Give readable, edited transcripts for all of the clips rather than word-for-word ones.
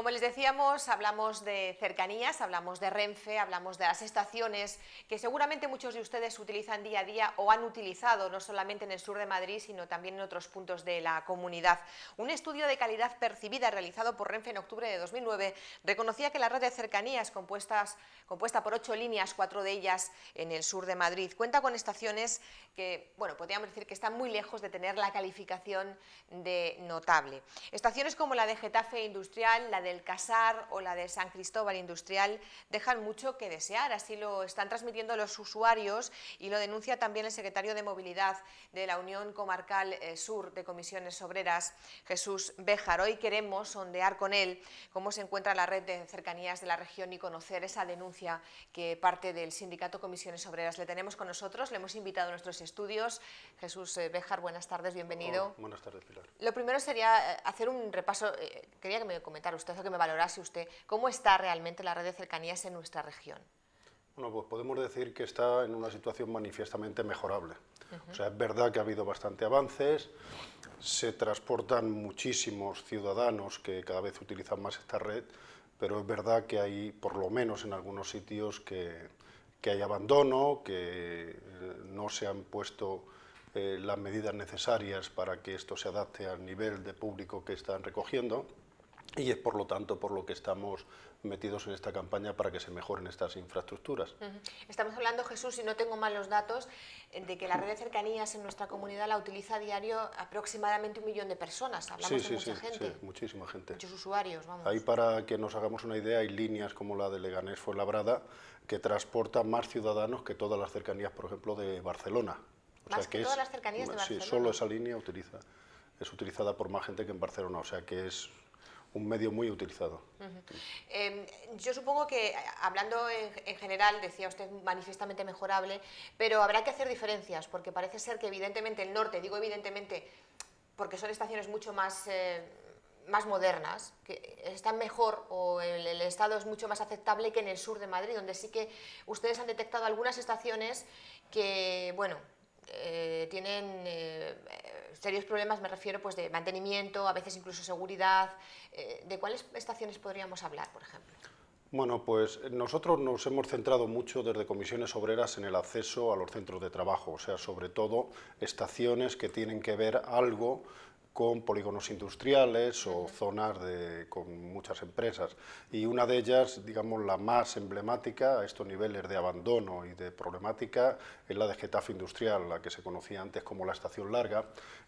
Como les decíamos, hablamos de cercanías, hablamos de Renfe, hablamos de las estaciones que seguramente muchos de ustedes utilizan día a día o han utilizado, no solamente en el sur de Madrid, sino también en otros puntos de la comunidad. Un estudio de calidad percibida realizado por Renfe en octubre de 2009 reconocía que la red de cercanías compuesta por 8 líneas, 4 de ellas en el sur de Madrid, cuenta con estaciones que, bueno, podríamos decir que están muy lejos de tener la calificación de notable. Estaciones como la de Getafe Industrial, la del Casar o la de San Cristóbal Industrial dejan mucho que desear, así lo están transmitiendo los usuarios y lo denuncia también el secretario de Movilidad de la Unión Comarcal Sur de Comisiones Obreras, Jesús Béjar. Hoy queremos sondear con él cómo se encuentra la red de cercanías de la región y conocer esa denuncia que parte del sindicato Comisiones Obreras. Le tenemos con nosotros, le hemos invitado a nuestros estudios. Jesús Béjar, buenas tardes, bienvenido. Hola, buenas tardes, Pilar. Lo primero sería hacer un repaso, quería que me comentara usted o que me valorase usted cómo está realmente la red de cercanías en nuestra región. Bueno, pues podemos decir que está en una situación manifiestamente mejorable. O sea, es verdad que ha habido bastante avances, se transportan muchísimos ciudadanos que cada vez utilizan más esta red, pero es verdad que hay, por lo menos en algunos sitios, que hay abandono, que no se han puesto las medidas necesarias para que esto se adapte al nivel de público que están recogiendo, y es por lo tanto por lo que estamos metidos en esta campaña para que se mejoren estas infraestructuras. Estamos hablando, Jesús, si no tengo mal los datos, de que la red de cercanías en nuestra comunidad la utiliza a diario aproximadamente 1 millón de personas. Hablamos de mucha gente. Sí, muchísima gente. Muchos usuarios, vamos. Ahí, para que nos hagamos una idea, hay líneas como la de Leganés Fuenlabrada que transportan más ciudadanos que todas las cercanías, por ejemplo, de Barcelona. Más que todas las cercanías de Barcelona. Sí, solo esa línea es utilizada por más gente que en Barcelona, o sea que es un medio muy utilizado. Yo supongo que, hablando en general, decía usted manifiestamente mejorable, pero habrá que hacer diferencias, porque parece ser que evidentemente el norte, digo evidentemente porque son estaciones mucho más modernas, que están mejor, o el estado es mucho más aceptable que en el sur de Madrid, donde sí que ustedes han detectado algunas estaciones que, bueno, tienen serios problemas, me refiero pues de mantenimiento, a veces incluso seguridad. ¿De cuáles estaciones podríamos hablar, por ejemplo? Bueno, pues nosotros nos hemos centrado mucho desde Comisiones Obreras en el acceso a los centros de trabajo, o sea, sobre todo estaciones que tienen que ver algo con polígonos industriales o zonas con muchas empresas, y una de ellas, digamos la más emblemática a estos niveles de abandono y de problemática, es la de Getafe Industrial, la que se conocía antes como la Estación Larga,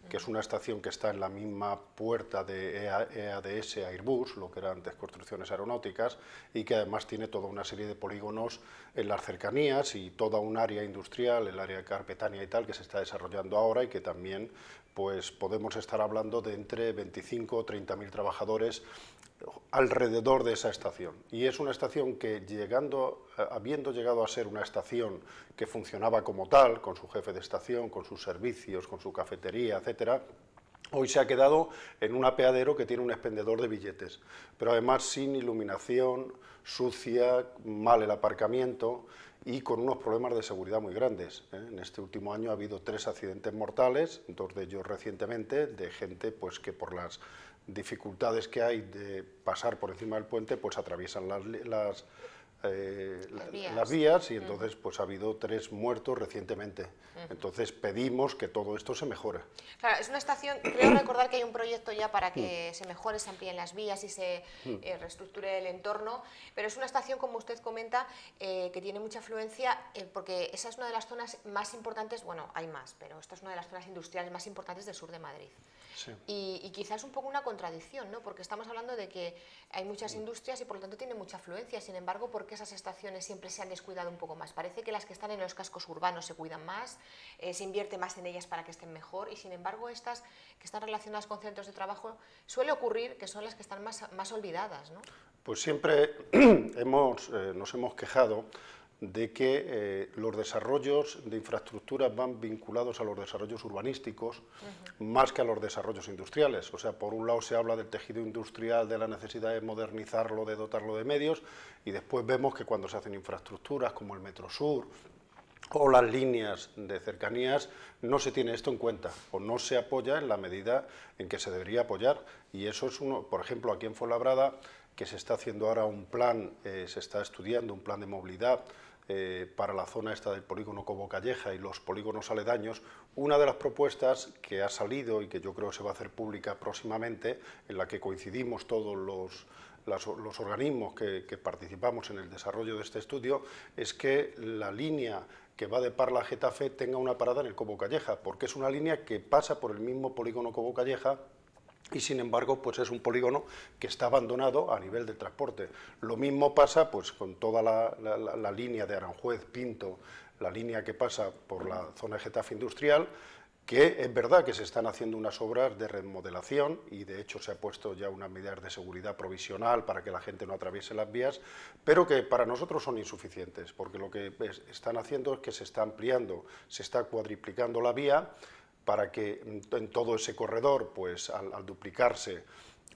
que es una estación que está en la misma puerta de EADS Airbus, lo que eran antes Construcciones Aeronáuticas, y que además tiene toda una serie de polígonos en las cercanías y toda un área industrial, el área de Carpetania y tal, que se está desarrollando ahora y que también pues podemos estar hablando de entre 25 o 30.000 trabajadores alrededor de esa estación. Y es una estación que, habiendo llegado a ser una estación que funcionaba como tal, con su jefe de estación, con sus servicios, con su cafetería, etcétera, hoy se ha quedado en un apeadero que tiene un expendedor de billetes, pero además sin iluminación, sucia, mal el aparcamiento y con unos problemas de seguridad muy grandes. En este último año ha habido 3 accidentes mortales, 2 de ellos recientemente, de gente pues que por las dificultades que hay de pasar por encima del puente pues atraviesan las vías y entonces pues ha habido 3 muertos recientemente. Entonces pedimos que todo esto se mejore. Claro, es una estación, creo recordar que hay un proyecto ya para que se mejore, se amplíen las vías y se reestructure el entorno, pero es una estación, como usted comenta, que tiene mucha afluencia, porque esa es una de las zonas más importantes, bueno, hay más, pero esta es una de las zonas industriales más importantes del sur de Madrid. Sí. Y quizás un poco una contradicción, ¿no? Porque estamos hablando de que hay muchas industrias y por lo tanto tiene mucha afluencia. Sin embargo, ¿por qué esas estaciones siempre se han descuidado un poco más? Parece que las que están en los cascos urbanos se cuidan más, se invierte más en ellas para que estén mejor, y sin embargo estas que están relacionadas con centros de trabajo suele ocurrir que son las que están más olvidadas, ¿no? Pues siempre nos hemos quejado de que los desarrollos de infraestructuras van vinculados a los desarrollos urbanísticos más que a los desarrollos industriales. O sea, por un lado se habla del tejido industrial, de la necesidad de modernizarlo, de dotarlo de medios, y después vemos que cuando se hacen infraestructuras como el Metro Sur o las líneas de cercanías, no se tiene esto en cuenta o no se apoya en la medida en que se debería apoyar. Y eso es por ejemplo, aquí en Fuenlabrada que se está haciendo ahora un plan, se está estudiando un plan de movilidad para la zona esta del polígono Cobo Calleja y los polígonos aledaños. Una de las propuestas que ha salido y que yo creo se va a hacer pública próximamente, en la que coincidimos todos los organismos que participamos en el desarrollo de este estudio, es que la línea que va de Parla a Getafe tenga una parada en el Cobo Calleja, porque es una línea que pasa por el mismo polígono Cobo Calleja y sin embargo pues es un polígono que está abandonado a nivel de transporte. Lo mismo pasa pues con toda la línea de Aranjuez, Pinto, la línea que pasa por la zona de Getafe Industrial, que es verdad que se están haciendo unas obras de remodelación y de hecho se ha puesto ya unas medidas de seguridad provisional para que la gente no atraviese las vías, pero que para nosotros son insuficientes, porque lo que están haciendo es que se está ampliando, se está cuadriplicando la vía para que en todo ese corredor, pues al duplicarse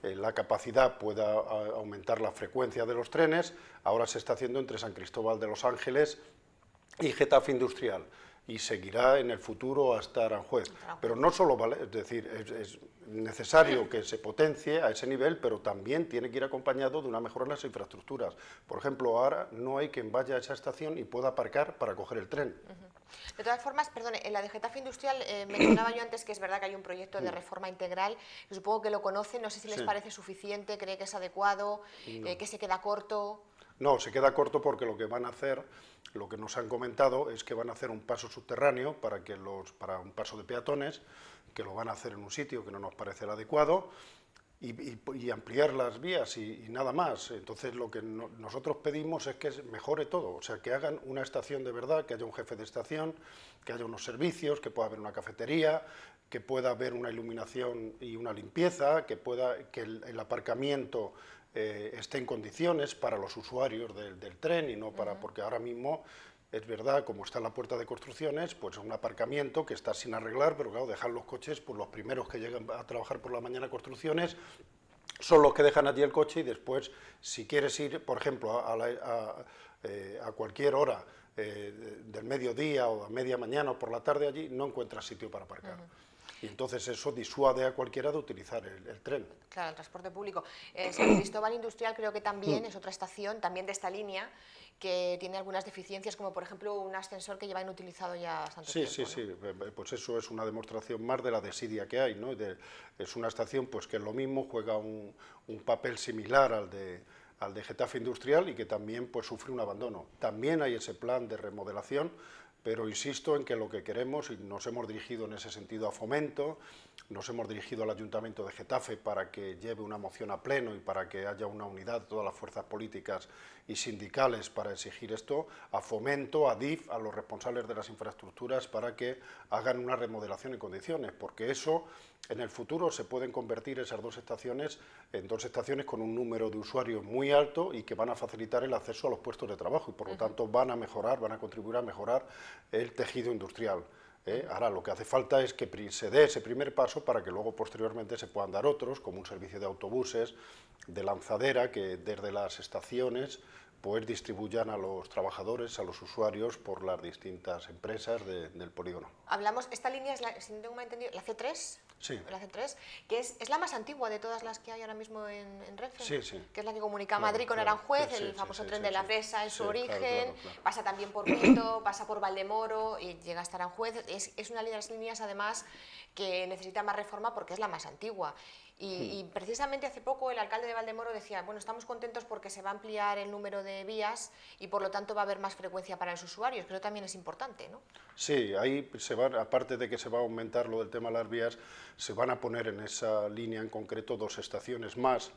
la capacidad pueda aumentar la frecuencia de los trenes. Ahora se está haciendo entre San Cristóbal de los Ángeles y Getafe Industrial, y seguirá en el futuro hasta Aranjuez. Pero no solo vale, es decir, es necesario que se potencie a ese nivel, pero también tiene que ir acompañado de una mejora en las infraestructuras. Por ejemplo, ahora no hay quien vaya a esa estación y pueda aparcar para coger el tren. De todas formas, perdone, en la de Getafe Industrial mencionaba yo antes que es verdad que hay un proyecto de reforma integral, supongo que lo conocen, no sé si les parece suficiente, cree que es adecuado, que se queda corto. No, se queda corto porque lo que van a hacer, lo que nos han comentado, es que van a hacer un paso subterráneo para un paso de peatones, que lo van a hacer en un sitio que no nos parece el adecuado, y ampliar las vías y nada más. Entonces lo que nosotros pedimos es que mejore todo, o sea, que hagan una estación de verdad, que haya un jefe de estación, que haya unos servicios, que pueda haber una cafetería, que pueda haber una iluminación y una limpieza, que el aparcamiento esté en condiciones para los usuarios del tren y no para, porque ahora mismo es verdad, como está en la puerta de construcciones, pues es un aparcamiento que está sin arreglar, pero claro, dejar los coches, pues los primeros que llegan a trabajar por la mañana a construcciones son los que dejan allí el coche y después, si quieres ir, por ejemplo, a cualquier hora del mediodía o a media mañana o por la tarde allí, no encuentras sitio para aparcar. Y entonces eso disuade a cualquiera de utilizar el tren. Claro, el transporte público. San Cristóbal Industrial creo que también es otra estación, también de esta línea, que tiene algunas deficiencias, como por ejemplo un ascensor que lleva inutilizado ya bastante tiempo. Sí, pues eso es una demostración más de la desidia que hay, ¿no? Es una estación pues que es lo mismo, juega un papel similar al de Getafe Industrial y que también pues sufre un abandono. También hay ese plan de remodelación, pero insisto en que lo que queremos, y nos hemos dirigido en ese sentido a Fomento, nos hemos dirigido al Ayuntamiento de Getafe para que lleve una moción a pleno y para que haya una unidad de todas las fuerzas políticas y sindicales para exigir esto, a Fomento, a DIF, a los responsables de las infraestructuras para que hagan una remodelación en condiciones, porque eso en el futuro se pueden convertir esas dos estaciones en dos estaciones con un número de usuarios muy alto y que van a facilitar el acceso a los puestos de trabajo y por lo tanto van a mejorar, van a contribuir a mejorar el tejido industrial. Ahora lo que hace falta es que se dé ese primer paso para que luego posteriormente se puedan dar otros, como un servicio de autobuses, de lanzadera, que desde las estaciones pues distribuyan a los trabajadores, a los usuarios por las distintas empresas del polígono. Hablamos, esta línea es, si no tengo mal entendido, la C3, sí. La C3, que es la más antigua de todas las que hay ahora mismo en Renfe, sí. Que es la que comunica Madrid con Aranjuez, el famoso tren de la Fresa en su origen, pasa también por Pinto, pasa por Valdemoro y llega hasta Aranjuez. Es una de las líneas además que necesita más reforma porque es la más antigua. Y precisamente hace poco el alcalde de Valdemoro decía, bueno, estamos contentos porque se va a ampliar el número de vías y por lo tanto va a haber más frecuencia para los usuarios, que eso también es importante, ¿no? Sí, ahí aparte de que se va a aumentar lo del tema de las vías, se van a poner en esa línea en concreto dos estaciones más,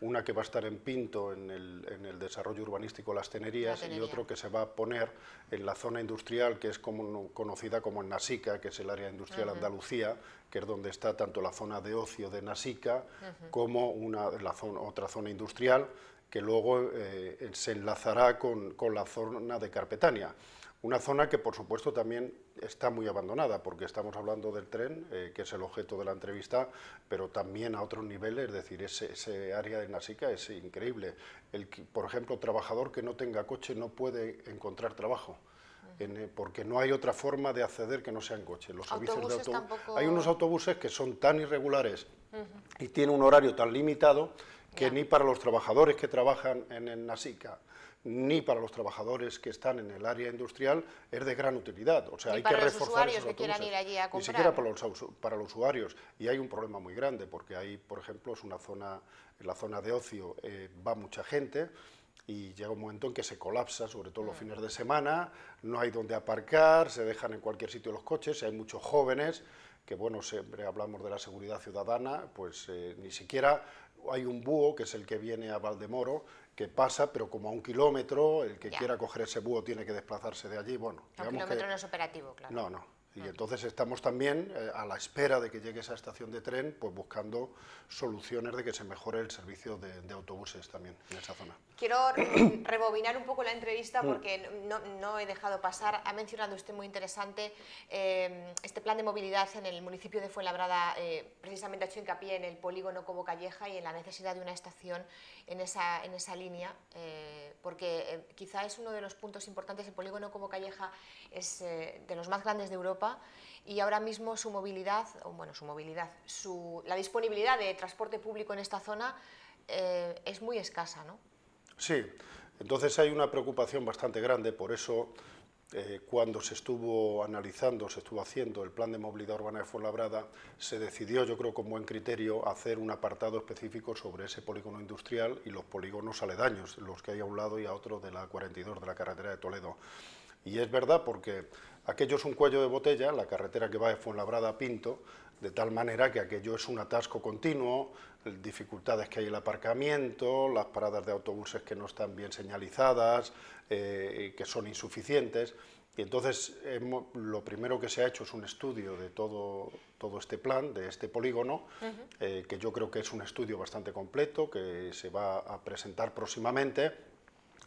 una que va a estar en Pinto, en el desarrollo urbanístico Las Tenerías, y otro que se va a poner en la zona industrial, que es conocida como en Nasica, que es el área industrial Andalucía, que es donde está tanto la zona de ocio de Nasica como otra zona industrial, que luego se enlazará con la zona de Carpetania. Una zona que, por supuesto, también está muy abandonada, porque estamos hablando del tren, que es el objeto de la entrevista, pero también a otros niveles, es decir, ese área de Nasica es increíble. Por ejemplo, trabajador que no tenga coche no puede encontrar trabajo, porque no hay otra forma de acceder que no sea en coche. Los servicios de autobús, hay unos autobuses que son tan irregulares y tienen un horario tan limitado que ni para los trabajadores que trabajan en el Nasica, ni para los trabajadores que están en el área industrial es de gran utilidad. O sea, ni hay para que los reforzar usuarios esos que quieran autobuses. ir allí a Ni comprar. siquiera para los usuarios. Y hay un problema muy grande, porque ahí, por ejemplo, es una zona, en la zona de ocio va mucha gente, y llega un momento en que se colapsa, sobre todo los fines de semana, no hay donde aparcar, se dejan en cualquier sitio los coches, hay muchos jóvenes, que bueno, siempre hablamos de la seguridad ciudadana, pues ni siquiera hay un búho, que es el que viene a Valdemoro, que pasa, pero como a 1 kilómetro, el que quiera coger ese búho tiene que desplazarse de allí, bueno, A 1 kilómetro no es operativo, claro. No. Y entonces estamos también a la espera de que llegue esa estación de tren, pues buscando soluciones de que se mejore el servicio de autobuses también en esa zona. Quiero rebobinar un poco la entrevista porque no he dejado pasar. Ha mencionado usted muy interesante este plan de movilidad en el municipio de Fuenlabrada. Precisamente ha hecho hincapié en el polígono Cobo Calleja y en la necesidad de una estación en esa línea, porque quizá es uno de los puntos importantes. El polígono Cobo Calleja es de los más grandes de Europa y ahora mismo su movilidad, la disponibilidad de transporte público en esta zona es muy escasa, ¿no? Sí, entonces hay una preocupación bastante grande, por eso cuando se estuvo analizando, se estuvo haciendo el plan de movilidad urbana de Fuenlabrada, se decidió, yo creo con buen criterio, hacer un apartado específico sobre ese polígono industrial y los polígonos aledaños, los que hay a un lado y a otro de la 42 de la carretera de Toledo. Y es verdad porque aquello es un cuello de botella, la carretera que va de Fuenlabrada a Pinto, de tal manera que aquello es un atasco continuo, dificultades que hay en el aparcamiento, las paradas de autobuses que no están bien señalizadas, que son insuficientes. Y entonces lo primero que se ha hecho es un estudio de todo este plan, de este polígono, que yo creo que es un estudio bastante completo, que se va a presentar próximamente,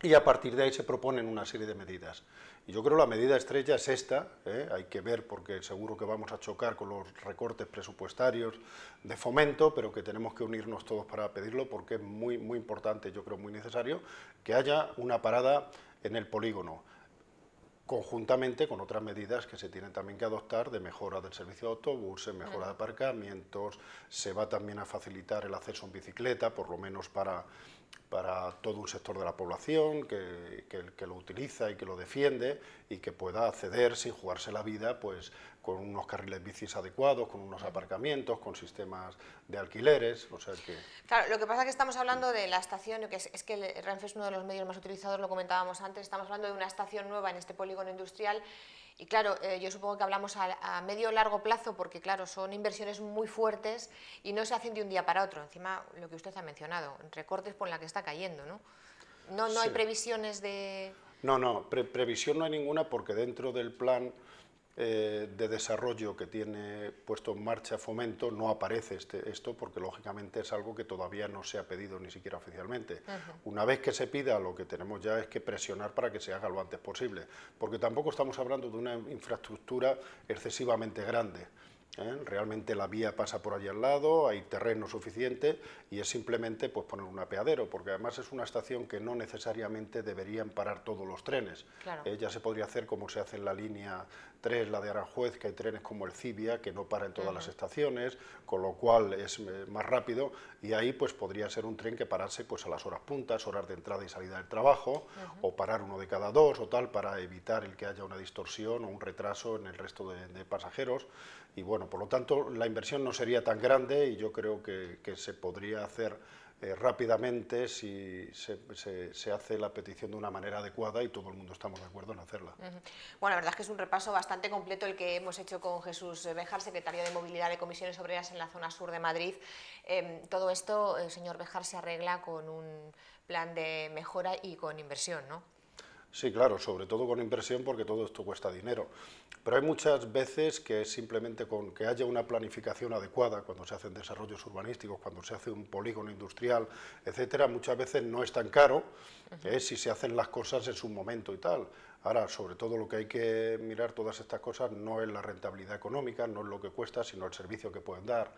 y a partir de ahí se proponen una serie de medidas. Y yo creo que la medida estrella es esta, hay que ver porque seguro que vamos a chocar con los recortes presupuestarios de Fomento, pero que tenemos que unirnos todos para pedirlo porque es muy, muy importante, yo creo muy necesario, que haya una parada en el polígono, conjuntamente con otras medidas que se tienen también que adoptar de mejora del servicio de autobuses, mejora de aparcamientos, se va también a facilitar el acceso en bicicleta, por lo menos para todo un sector de la población que lo utiliza y que lo defiende y que pueda acceder sin jugarse la vida pues con unos carriles bicis adecuados, con unos aparcamientos, con sistemas de alquileres, o sea que... Claro, lo que pasa es que estamos hablando de la estación, que es que el Renfe es uno de los medios más utilizados, lo comentábamos antes, estamos hablando de una estación nueva en este polígono industrial. Y claro, yo supongo que hablamos a medio o largo plazo porque, claro, son inversiones muy fuertes y no se hacen de un día para otro. Encima, lo que usted ha mencionado, recortes por la que está cayendo, ¿no? No Sí. hay previsiones de... No, previsión no hay ninguna porque dentro del plan de desarrollo que tiene puesto en marcha Fomento no aparece esto porque lógicamente es algo que todavía no se ha pedido ni siquiera oficialmente. Una vez que se pida, lo que tenemos ya es que presionar para que se haga lo antes posible, porque tampoco estamos hablando de una infraestructura excesivamente grande. Realmente la vía pasa por allí al lado, hay terreno suficiente y es simplemente pues, poner un apeadero, porque además es una estación que no necesariamente deberían parar todos los trenes. Claro. Ya se podría hacer como se hace en la línea 3, la de Aranjuez, que hay trenes como el Cibia, que no para en todas las estaciones, con lo cual es más rápido, y ahí pues podría ser un tren que parase pues, a las horas puntas, horas de entrada y salida del trabajo, o parar uno de cada dos o tal, para evitar el que haya una distorsión o un retraso en el resto de pasajeros. Y bueno, por lo tanto, la inversión no sería tan grande y yo creo que se podría hacer rápidamente si se hace la petición de una manera adecuada y todo el mundo estamos de acuerdo en hacerla. Bueno, la verdad es que es un repaso bastante completo el que hemos hecho con Jesús Béjar, secretario de Movilidad de Comisiones Obreras en la zona sur de Madrid. Todo esto, señor Béjar, se arregla con un plan de mejora y con inversión, ¿no? Sí, claro, sobre todo con inversión porque todo esto cuesta dinero. Pero hay muchas veces que simplemente con que haya una planificación adecuada, cuando se hacen desarrollos urbanísticos, cuando se hace un polígono industrial, etcétera, muchas veces no es tan caro si se hacen las cosas en su momento y tal. Ahora, sobre todo lo que hay que mirar todas estas cosas no es la rentabilidad económica, no es lo que cuesta, sino el servicio que pueden dar,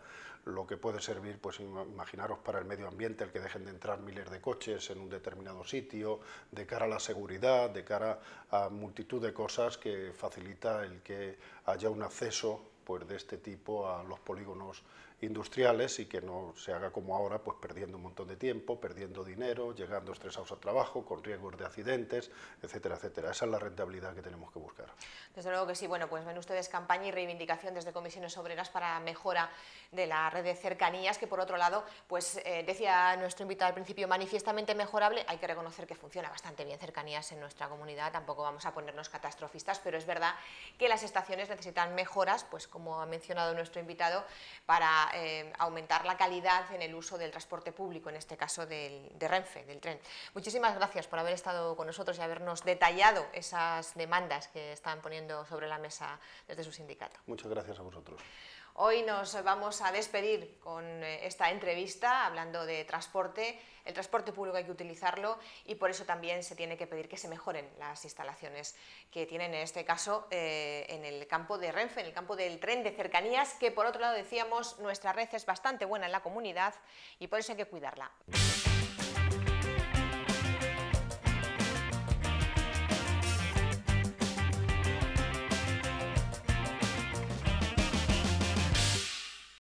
lo que puede servir, pues imaginaros para el medio ambiente, el que dejen de entrar miles de coches en un determinado sitio, de cara a la seguridad, de cara a multitud de cosas que facilita el que haya un acceso pues, de este tipo a los polígonos industriales y que no se haga como ahora, pues perdiendo un montón de tiempo, perdiendo dinero, llegando estresados al trabajo, con riesgos de accidentes, etcétera, etcétera. Esa es la rentabilidad que tenemos que buscar. Desde luego que sí. Bueno, pues ven ustedes campaña y reivindicación desde Comisiones Obreras para mejora de la red de cercanías, que por otro lado, pues decía nuestro invitado al principio, manifiestamente mejorable. Hay que reconocer que funciona bastante bien cercanías en nuestra comunidad, tampoco vamos a ponernos catastrofistas, pero es verdad que las estaciones necesitan mejoras, pues como ha mencionado nuestro invitado, para aumentar la calidad en el uso del transporte público, en este caso de Renfe, del tren. Muchísimas gracias por haber estado con nosotros y habernos detallado esas demandas que están poniendo sobre la mesa desde su sindicato. Muchas gracias a vosotros. Hoy nos vamos a despedir con esta entrevista hablando de transporte. El transporte público hay que utilizarlo y por eso también se tiene que pedir que se mejoren las instalaciones que tienen en este caso en el campo de Renfe, en el campo del tren de cercanías, que por otro lado decíamos nuestra red es bastante buena en la comunidad y por eso hay que cuidarla.